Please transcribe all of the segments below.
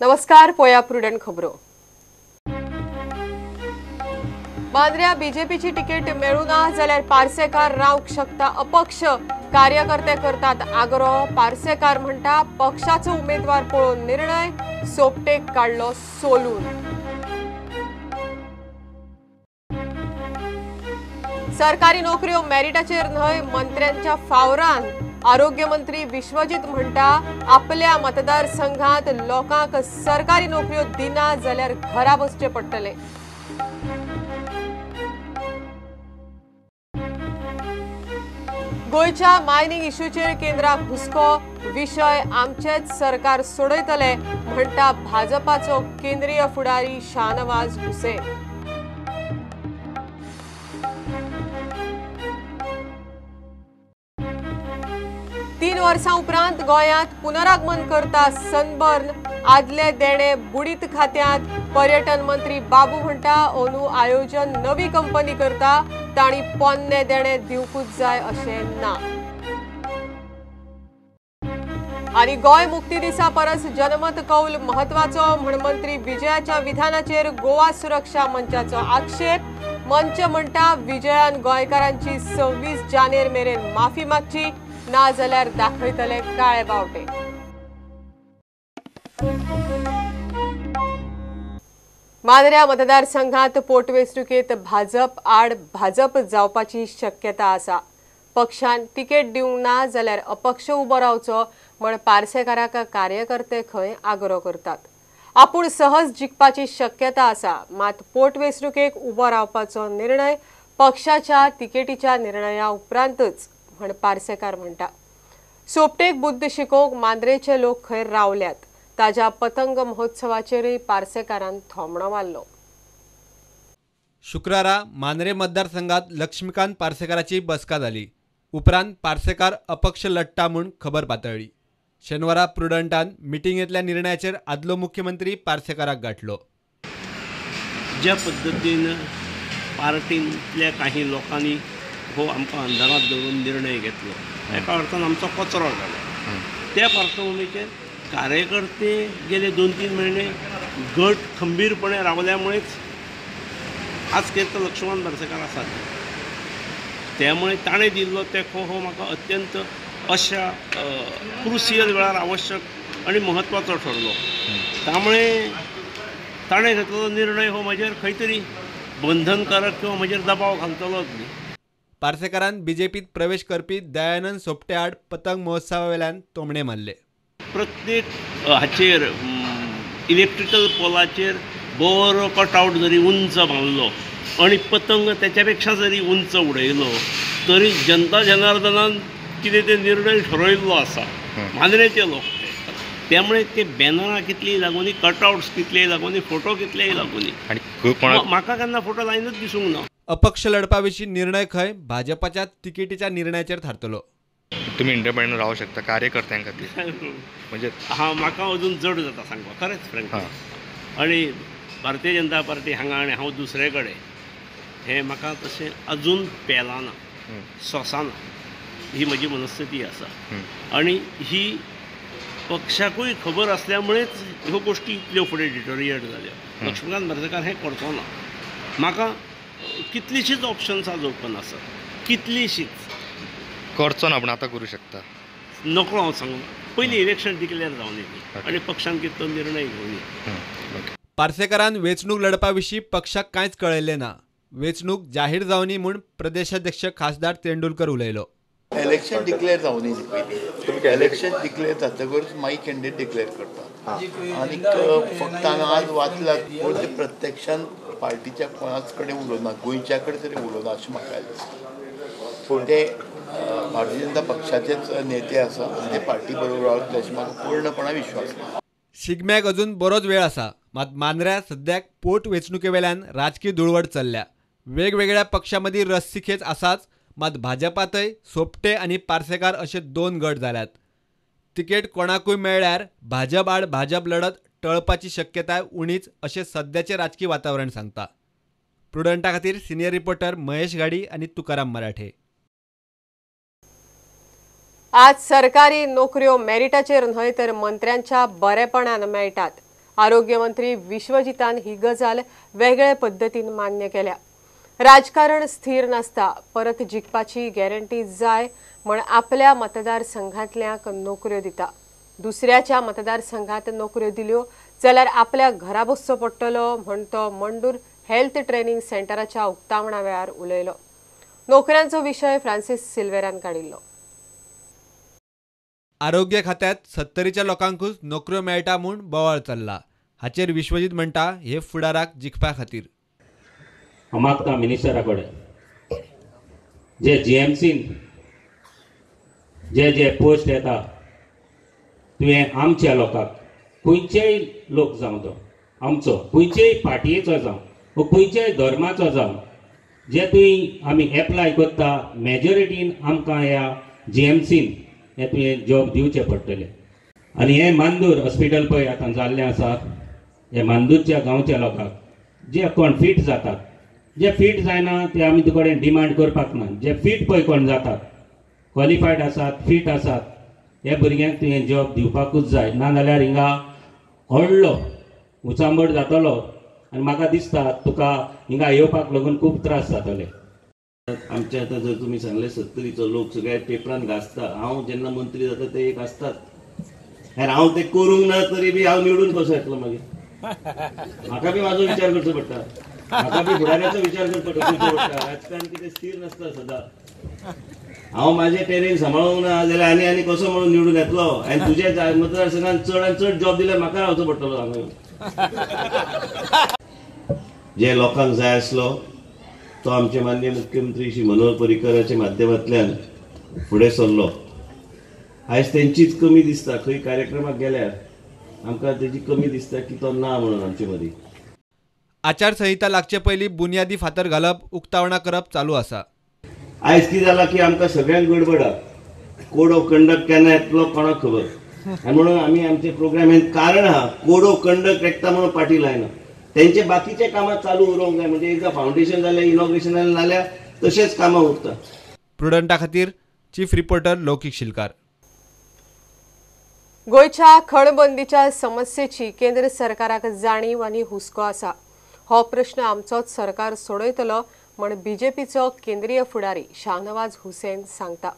नमस्कार, पोया प्रुडंट खबरो। मांद्र्या बीजेपीची तिकीट मेळूं ना जाल्यार पार्सेकार रावंक शकता अपक्ष। कार्यकर्ते करतात आग्रो। पार्सेकार म्हणटा पक्षाचो उमेदवार पळोवन निर्णय, सोपटेक काडलो सोलून। सरकारी नोकऱ्यो मेरिटाचेर न्हय, मंत्र्यांच्या फावरान। आरोग्य मंत्री विश्वजीत म्हणटा आपल्या मतदारसंघात लोकांक सरकारी नोकऱ्यो दिना जाल्यार घरा बसचे पडटले। गोयच्या मायनिंग इश्यूचेर केंद्राक हुस्को। विशय आमचेच सरकार सोडयतले म्हणटा भाजपाचो केंद्रीय फुडारी शाहनवाज हुसेन। 3 वर्सां उपरांत गोंयांत पुनरागमन करता सनबर्न। आदले देणे बुडीत खात्यांत। पर्यटन मंत्री बाबू म्हणटा अंदू आयोजन नवी कंपनी करता, तांणी पोन्ने देणे दिवंकूच जाय अशें ना। आनी गोंय मुक्ती दिसा परस जनमत कौल महत्वाचो म्हण मंत्री विजयाच्या विधानाचेर गोवा सुरक्षा मंचाचो आक्षेप। मंच म्हणटा विजयान गोंयकारांची 26 जानेर मेरेन माफी मागची, ना जाल्यार दाखयतले काळे बावटे। मांद्र्या मतदारसंघात पोटवेंचणुकेंत भाजप आड भाजप जावपाची शक्यता आसा। पक्षान तिकेट दिवंक ना जाल्यार अपक्ष उबो रावचो म्हण पार्सेकाराक कार्यकर्ते खंय आग्रो करतात। आपूण सहज जिखपाची शक्यता आसा, मात पोटवेंचणुकेक उबो रावपाचो निर्णय पक्षाच्या तिकेटीच्या निर्णया उपरांतच म्हण पार्सेकार म्हणटा। सोपटेक बुद्ध शिकोवंक मांद्रेचे लोक खंय रावल्यात, ताज्या पतंग महोत्सवाचेरय पार्सेकारान थोमणो मारलो। शुक्रारा मांद्रे मतदारसंघात लक्ष्मीकांत पार्सेकाराची बसका जाली। उपरांत पार्सेकार अपक्ष लढटा म्हूण खबर पातळ्ळी। शेनवारा प्रुडंटान मिटिंगेंतल्या निर्णयाचेर आदलो मुख्यमंत्री पार्सेकाराक गाठलो। ज्या पद्दतीन पार्टींतल्या काही लोकांनी हो आमकां अंधारात दवरून निर्णय घेतलो, एका अर्थान आमचो कचरो जालो। त्या पार्श्वभूमीचेर कार्यकर्ते गेले 2-3 महिने गट खंबीरपणे रावल्यामुळेच आज केरता लक्ष्मण पार्सेकार आसात। त्यामुळे ताणें दिल्लो तेंको हो म्हाका अत्यंत अशा क्रुशियल वेळार आवश्यक आणि महत्वाचो ठरलो। त्यामुळे ताणें घेतलेलो निर्णय हो म्हजेर खंय तरी बंधनकारक किंवा म्हजेर दबाव घालतलोच न्ही। पार्सेकारान बीजेपीत प्रवेश करपी दयानंद सोपटे आड पतंग महोत्सवावेल्यान तोमणे मारले। प्रत्येक हाचेर इलेक्ट्रिकल पोलाचेर बरो कटआउट जरी उंच बांदलो आणि पतंग त्याच्या पेक्षा जरी उंच उडयलो तरी जनता जनार्दनान कितें ते निर्णय ठरयल्लो आसा मांद्रेचे लोक। त्यामुळे ते बॅनरां कितलीं लागूनी, कटआउट्स कितलेय लागूनी, फोटो कितलेय लागूनी, म्हाका केन्ना फोटो लायनच दिसूंक ना। अपक्ष लढपाविषयी निर्णय खंय भाजपाच्या तिकेटीच्या निर्णयाचेर थारतलो। तुम्ही इंडिपेंडंट राहू शकता कार्यकर्त्यां खातीर म्हणजे म्हाका अजून जड जाता सांगपाक खरेंच फ्रँकली। आणि भारतीय जनता पार्टी हांगा आनी हांव दुसरे कडेन हें म्हाका तशें अजून पेलाना, सोंसाना, ही म्हजी मनस्थिती आसा। आणि ही पक्षाकूय खबर आसल्यामुळेच ह्यो गोश्टी इतल्यो फुडें डिटोरिएट जाल्यो। लक्ष्मीकांत पार्सेकार हें करचो ना। म्हाका कितलीशीच ऑप्शन्स आज ओपन आसात, कितलीशीच करचो ना पण आता करू शकता। नको हांव सांगूं, पयलीं इलेक्शन डिक्लेअर जावन येयली आनी पक्षान कितें तो निर्णय घेवनी। पार्सेकारान वेंचणूक लढपाविशीं पक्षाक कांयच कळयल्लें ना। वेंचणूक जाहीर जावनी म्हूण प्रदेशाध्यक्ष खासदार तेंडुलकर उलयलो। इलेक्शन डिक्लेअर जावनी पयलीं, इलेक्शन डिक्लेअर जातकच मागीर कॅन्डिडेट डिक्लेअर करता। आनी फक्त हांवें आज वाचलां पूण ते प्रत्यक्षान पार्टीच्या कोणाच कडेन उलोवना, गोंयच्या कडेन तरी उलोवना अशें म्हाका दिसता। ते भारतीय जनता पक्षाचेच नेते आसा आनी ते पार्टी बरोबर रावतले अशें म्हाका पूर्णपणान विश्वास ना। शिगम्याक अजून बरोच वेळ आसा, मात मांद्र्या सद्याक पोट वेंचणुकेवेल्यान राजकीय धुळवट चल्ल्या। वेगवेगळ्या पक्षां मदीं रस्सिखेच आसाच, मात भाजपांतय सोपटे आनी पार्सेकार अशे 2 गट जाल्यात। तिकेट कोणाकूय मेळ्ळ्यार भाजप आड भाजप लढत टळपाची शक्यताय उणीच अशें सद्याचें राजकीय वातावरण सांगता। प्रुडंटा खातीर सिनियर रिपोर्टर महेश गाडी आनी तुकाराम मराठे। आज सरकारी नोकऱ्यो मेरिटाचेर न्हय तर मंत्र्यांच्या बरेपणान मेळटात। आरोग्य मंत्री विश्वजितान ही गजाल वेगळे पद्धतीन मान्य केल्या। राजकारण स्थिर नसता परत जिखपाची गॅरंटी जाय म्हण आपल्या मतदारसंघातल्यांक नोकऱ्यो दिता। दुसऱ्याच्या मतदारसंघात नोकऱ्यो दिल्यो जाल्यार आपल्या घरा बसचो पडटलो म्हण तो मंडूर हेल्थ ट्रेनिंग सेंटराच्या उक्तावणा वेळार उलयलो। नोकऱ्यांचो विशय फ्रांसीस सिल्वेरान काडिल्लो। आरोग्य खात्यात 70च्या लोकांकूच नोकऱ्यो मेळटा म्हूण बोवाळ चल्ला। हाचेर विश्वजीत म्हणटा हे फुडाराक जिखपा खातीर मागता मिनिस्टरा कडेन जे जीएमसीन जे पोस्ट येता तुवें आमच्या लोकांक खंयचेय लोक जावं तो आमचो खंयचेय पार्टयेचो जावं वा खंयचेय धर्माचो जावं जे तुवें आमी एप्लाय करता मेजॉरिटीन आमकां ह्या जीएमसीन हे तुवें जॉब दिवचे पडटले। आनी हे मांदूर हॉस्पिटल पळय आतां जाल्लें आसा हे मांदूरच्या गांवच्या लोकांक जे कोण फीट जातात जे फीट जायना ते आमी तुजे कडेन डिमांड करपाक ना जे फीट पळय कोण जातात क्वॉलिफायड आसात फीट आसात हे भुरग्यांक तुवें जॉब दिवपाकूच जाय ना जाल्यार हिंगा व्हडलो उचांबड जातलो आनी म्हाका दिसता तुका हिंगा येवपाक लागून खूब त्रास जातले। आमच्या आतां जर तुमी सांगले 70चो लोक सगळे पेपरान घासता हांव जेन्ना मंत्री जाता ते एक आसतात हेर हांव ते करूंक ना तरी बी हांव निवडून कसो येतलो मागीर म्हाका बी म्हाजो विचार करचो पडटा म्हाका बी फुडाऱ्याचो विचार करचो पडटा राजकारण कितें स्थिर नासता सदां हांव माझे टेरीन सांबाळूंक ना जाल्यार आनी कसो म्हणून निवडून येतलो आनी तुज्या मतदारसंघात चड आनी चड जॉब दिल्यार म्हाका रावचो पडटलो हांगा जे लोकांक जाय आसलो तो आमचे माननीय मुख्यमंत्री श्री मनोहर पर्रीकराच्या माध्यमांतल्यान फुडें सरलो। आयज तेंचीच कमी दिसता खंय कार्यक्रमाक गेल्यार आमकां तेजी कमी दिसता की तो ना म्हणून आमचे मदीं। आचारसंहिता लागचे पयलीं बुनियादी फातर घालप उक्तावणां करप चालू आसा। आयज कितें जालां की आमकां सगळ्यांक गडबड आहा कोड ऑफ कंडक्ट केन्ना येतलो कोणाक खबर आनी म्हणून आमी आमचे प्रोग्रामीन कारण आहा कोड ऑफ कंडक्ट एकता म्हणून पाटी लायना तेंचे बाकीचे कामां चालू उरोवंक जाय म्हणजे एकदां फावंडेशन जालें इनॉग्रेशन जाल्यार तशेंच कामां उरता। प्रुडंटा खातीर चीफ रिपोर्टर लौकीक शिलकार। गोयच्या खणबंदीच्या समस्येची केंद्र सरकाराक जाणीव आनी हुस्को आसा। हो प्रश्न आमचोच सरकार सोडयतलो म्हण बीजेपीचो केंद्रीय फुडारी शाहनवाज हुसेन सांगता।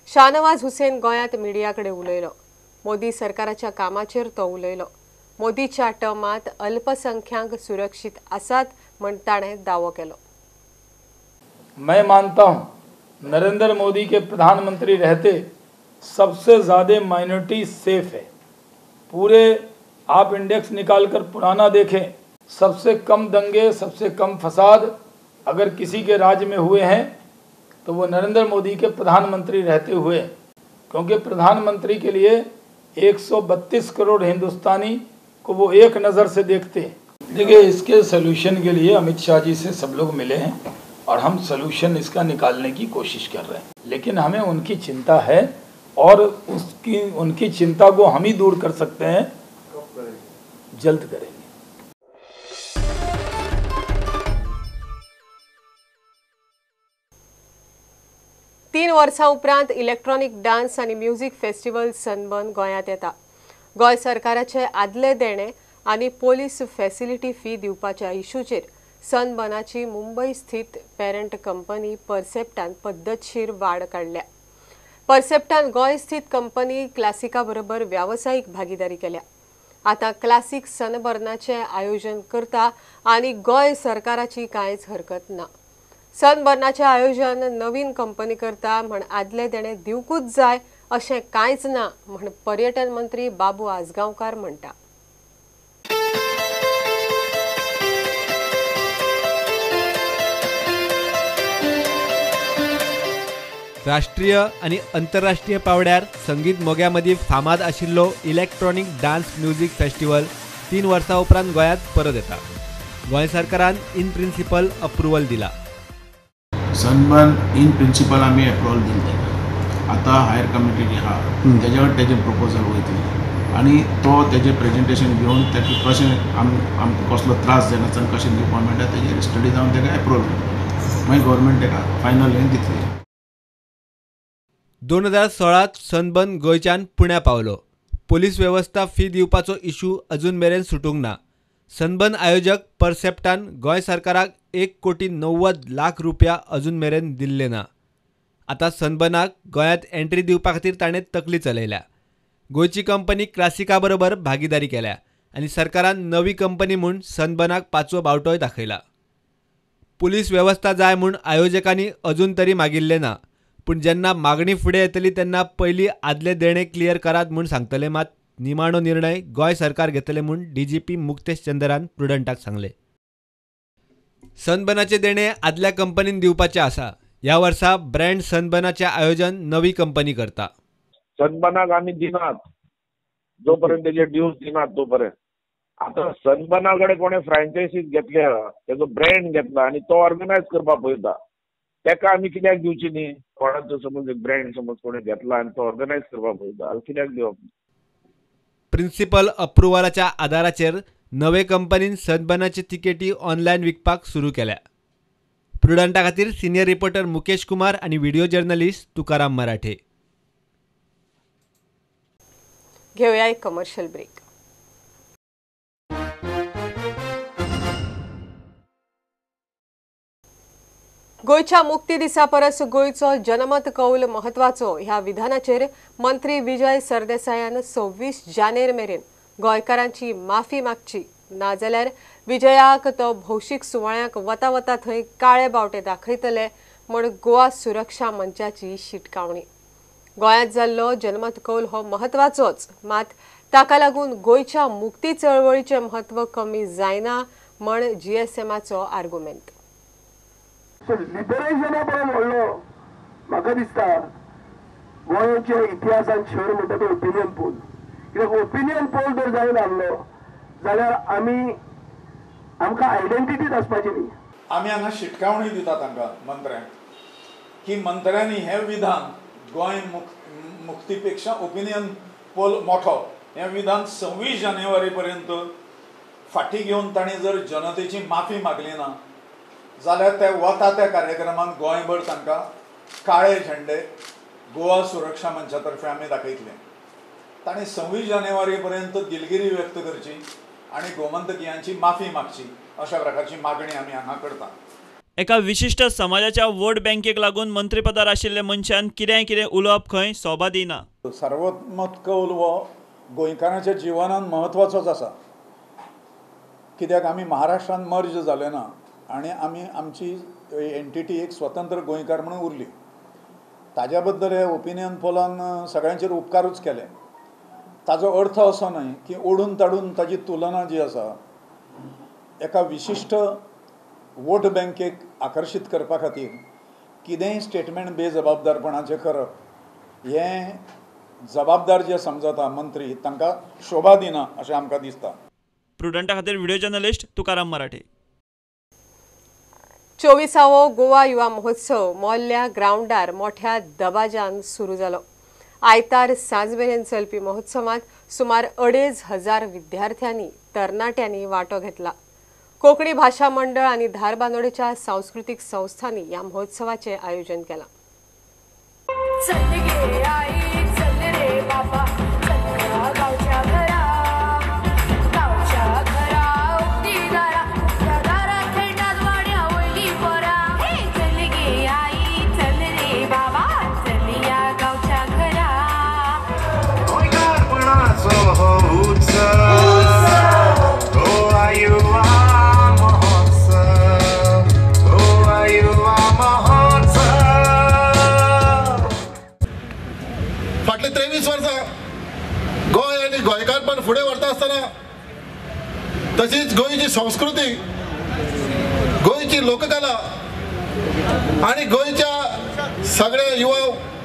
शाहनवाज हुसेन गोंयांत मिडिया कडेन उलयलो। मोदी सरकाराच्या कामाचेर तो उलयलो। मोदीच्या टर्मात अल्पसंख्यांक सुरक्षीत आसात म्हण ताणें दावो केलो। मैं मानता हूं नरेंद्र मोदी के प्रधानमंत्री रहते सबसे ज़्यादा माइनॉरिटी सेफ है। पूरे आप इंडेक्स निकालकर पुराना देखें सबसे कम दंगे सबसे कम फसाद अगर किसी के राज्य में हुए हैं तो वो नरेंद्र मोदी के प्रधानमंत्री रहते हुए, क्योंकि प्रधानमंत्री के लिए 132 करोड़ हिंदुस्तानी को वो एक नज़र से देखते हैं। देखिए इसके सलूशन के लिए अमित शाह जी से सब लोग मिले हैं और हम सलूशन इसका निकालने की कोशिश कर रहे हैं, लेकिन हमें उनकी चिंता है और उनकी चिंता को हम ही दूर कर सकते हैं। जल्द करेंगे। 3 वर्सां उपरांत इलेक्ट्रॉनिक डान्स आनी म्युझिक फेस्टिवल सनबर्न गोंयांत येता। गोंय सरकाराचे आदले देणे आनी पोलीस फॅसिलिटी फी दिवपाच्या इशूचेर सनबर्नाची मुंबय स्थित पॅरंट कंपनी परसेप्टान पद्दतशीर वाड काडल्या। परसेप्टान गोंय स्थित कंपनी क्लासिका बरोबर व्यावसायिक भागीदारी केल्या। आतां क्लासिक सनबर्नाचें आयोजन करता आनी गोंय सरकाराची कांयच हरकत ना। सनबर्नाचें आयोजन नवीन कंपनी करता म्हण आदले देणे दिवकूच जाय अशें कांयच ना म्हण पर्यटन मंत्री बाबू आजगांवकार म्हणटा। राष्ट्रीय आनी अंतरराष्ट्रीय पावड्यार संगीत मोग्या मदीं फामाद आशिल्लो इलेक्ट्रॉनिक डान्स म्युझिक फेस्टिवल 3 वर्सां उपरांत गोंयांत परत येता। गोंय सरकारान इन प्रिन्सिपल अप्रुवल दिला। सनबर्न इन प्रिन्सिपल आमी अप्रुवल दिले। आता हायर कमिटी आहा त्याच्यावर त्याचे प्रपोजल वयतले आनी तो तेजे प्रेजेंटेशन घेवन ताका कशें आमकां कसलो त्रास जायना कशें दिवपाक मेळटा तेजेर स्टडी जावन ताका अप्रुवल करतले मागीर गव्हर्मेंट ताका फायनल हें दितली। 2016 सनबर्न गोंयच्यान पुण्या पावलो। पोलीस व्यवस्था फी दिवपाचो इशू अजून मेरेन सुटूंक ना. सनबर्न आयोजक परसेप्टान गोंय सरकाराक 1,90,00,000 रुपया अजून मेरेन दिल्ले ना. आता सनबर्नाक गोंयांत एंट्री दिवपा खातीर ताणें तकली चलयल्या. गोंयची कंपनी क्लासिका बरोबर भागीदारी केल्या आनी सरकारान नवी कंपनी म्हूण सनबर्नाक 5वो बावटोय दाखयला. पुलीस व्यवस्था जाय म्हूण आयोजकांनी अजून तरी मागिल्ले ना, पूण जेन्ना मागणी फुडें येतली तेन्ना पयलीं आदले देणे क्लियर करात म्हूण सांगतले. मात निमाणो निर्णय गोंय सरकार घेतले म्हूण DGP मुक्तेश चंद्रान प्रुडंटाक सांगले. सनबर्नाचे देणे आदल्या कंपनीन दिवपाचे आसा. ह्या वर्सा ब्रँड सनबर्नाचें आयोजन नवी कंपनी करता. सनबर्नाक आमी दिनात जो पर्यंत तेजे ड्यूज दिनात तो पर्यंत. आता सनबर्ना कडेन कोणें फ्रँचायसीज घेतल्या, तेजो ब्रँड घेतला आनी तो ऑर्गनायज करपाक पळयता, तेका आमी कित्याक दिवची न्ही? कोणाचो समज एक ब्रँड समज कोणें घेतला आनी तो ऑर्गनायज करपाक पळयता, कित्याक दिवप? प्रिन्सिपल अप्रुवलाच्या आदाराचेर नवे कंपनीन सनबर्नाची तिकेटी ऑनलायन विकपाक सुरू केल्या. प्रुडंटा खातीर सिनियर रिपोर्टर मुकेश कुमार आनी व्हिडिओ जर्नलिस्ट तुकाराम मराठे. घेऊया एक कमर्शियल ब्रेक. गोयच्या मुक्ती दिसा परस गोयचो जनमत कौल महत्वाचो ह्या विधानाचेर मंत्री विजय सरदेसायान 26 जानेर मेरेन गोंयकारांची माफी मागची, नाजाल्यार विजयाक तो भौशीक सुवाळ्याक वता वता थंय काळे बावटे दाखयतले म्हूण गोवा सुरक्षा मंचाची शिटकावणी. गोंयांत जाल्लो जनमत कौल हो महत्वाचोच, मात ताका लागून गोयच्या मुक्ती चळवळीचें म्हत्व कमी जायना म्हण GSMचो आर्ग्युमेंट. लिबरेशना परस व्हडलो म्हाका दिसता गोंयच्या इतिहासान शहर म्हणटा तो ओपिनियन पोल. कित्याक ओपिनियन पोल जर जायना आसलो जाल्यार आमकां आयडेंटिटीच आसपाची न्ही. आमी हांगा शिटकावणी दिता तांकां मंत्र्यांक की मंत्र्यांनी हें विधान गोंय मुक्ती पेक्षा ओपिनियन पोल मोठो हें विधान 26 जानेवारी पर्यंत फाटीं घेवन तांणी जर जनतेची माफी मागली ना जाल्यार ते वता त्या कार्यक्रमांत गोंयभर तांकां काळे झेंडे गोवा सुरक्षा मंचा तर्फे आमी दाखयतले. तांणी 26 जानेवारी पर्यंत दिलगिरी व्यक्त करची आनी गोमंतकीयांची माफी मागची अशा प्रकारची मागणी आमी हांगा करता. एका विशिष्ट समाजाच्या वोट बँकेक लागून मंत्रीपदार आशिल्ल्या मनशान कितें उलोवप खंय सोबा दिना. सर्वमत कौल हो गोंयकारांच्या जिवनान महत्वाचोच आसा. कित्याक आमी महाराष्ट्रान मर्ज जाले ना आनी आमी आमची एंटिटी एक स्वतंत्र गोंयकार म्हणून उरली. ताज्या बद्दल हे ओपिनियन पोलान सगळ्यांचेर उपकारूच केले. ताजो अर्थ असो न्हय की ओडून ताडून ताजी तुलना जी आसा एका विशिश्ट वोट बँकेक आकर्शीत करपा खातीर कितेंय स्टेटमेंट बेजबाबदारपणाचें करप हें जबाबदार जे समजता मंत्री तांकां शोभा दिना अशें आमकां दिसता. प्रुडंटा खातीर व्हिडिओ जर्नलिस्ट तुकाराम मराठे. 24वो गोवा युवा महोत्सव मोल्ल्या ग्राउंडार मोठ्या दबाज्यान सुरू जालो. आयतार सांजमेरेन चलपी महोत्सवात सुमार 2,500 विद्यार्थ्यांनी तरणाट्यांनी वांटो घेतला. कोंकणी भाषा मंडळ आणि धारबांदोडेच्या सांस्कृतिक संस्थांनी या महोत्सवाचे आयोजन केला. फाटले 23 वर्सां गोंय आनी गोंयकारपण फुडें व्हरता आसतना तशीच गोंयची संस्कृती, गोंयची लोककला आनी गोंयच्या सगळ्या युवा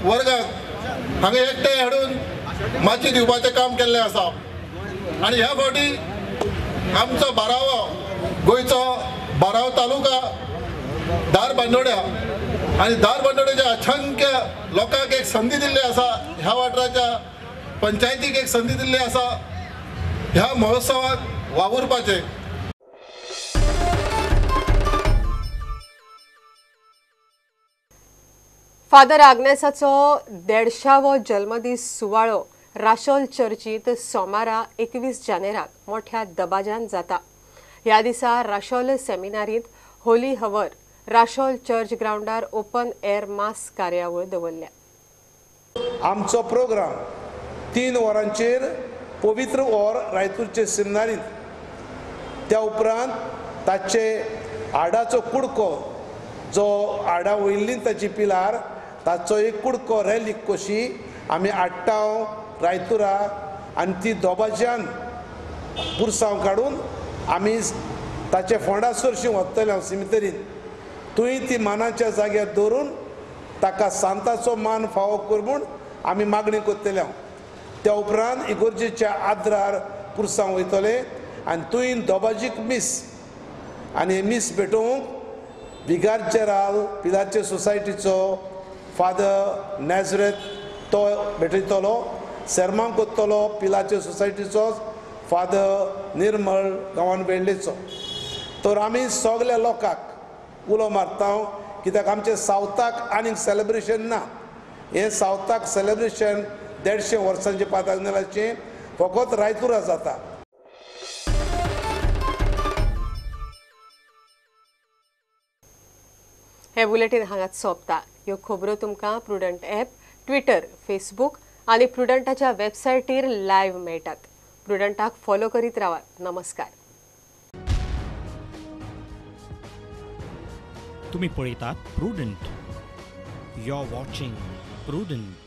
वर्गाक हांगा एकठांय हाडून माची दिवपाचें काम केल्लें आसा. आनी ह्या फावटी आमचो बारावो गोंयचो बारावो तालुका धारबांदोड्या आनी धारबांदोड्याच्या असंख्य लोकांक एक संदी दिल्ली आसा, ह्या वाठाराच्या पंचायतीक एक संदी दिल्ली आसा ह्या महोत्सवात वावुरपाचे. फादर आग्नेसाचो 150वो जल्मदीस सुवाळो राशोल चर्चीत सोमारा 21 जानेराक मोठ्या दबाज्यान जाता. ह्या दिसा राशोल सेमिनारीत होली हवर राशोल चर्च ग्राउंडार ओपन एअर मास कार्यावळ दवरल्या. आमचो प्रोग्राम 3 वरांचेर पवित्र वर रायतूरचे सेमिनारींत, त्या उपरांत ताचे आडाचो कुडको जो आडा वयल्ली ताची पिलार ताचो एक कुडको रॅलीक कशी आमी आट्टाव रायतुरा आनी ती दोबाज्यान पुरसांव काडून आमी ताचे फोंडा सरशी वतले हांव सिमितरीन. तुवें ती मानाच्या जाग्यार दवरून ताका सांताचो मान फावो कर म्हूण आमी मागणी करतले. त्या उपरांत इगोर्जेच्या आद्रार पुरसांव वयतले आनी तुवें दोबाजीक मीस आनी मीस भेटोवंक विगारचेराल पिलारचे सोसायटीचो फादर नॅझरेथ तो भेटयतलो. सेर्मांग करतलो पिलारचे सोसायटीचो फादर निर्मळ गांवान वेळ्ळेचो. तर आमी सगल्या लोकांक उलो मारता कित्याक आमचे सावथाक आनीक सेलेब्रेशन ना. हें सावथाक सेलेब्रेशन 150 वर्सांचे पादाग्नेलाचें फकत रायतुरा जाता. हे बुलेटिन हांगाच सोंपता. ह्यो खबरो तुमकां प्रुडंट ॲप, ट्विटर, फेसबूक आनी प्रुडंटाच्या वेबसायटीर लायव्ह मेळटात. प्रुडंटाक फॉलो करीत रावात. नमस्कार. तुम्ही पळयतात Prudent. You are watching prudent.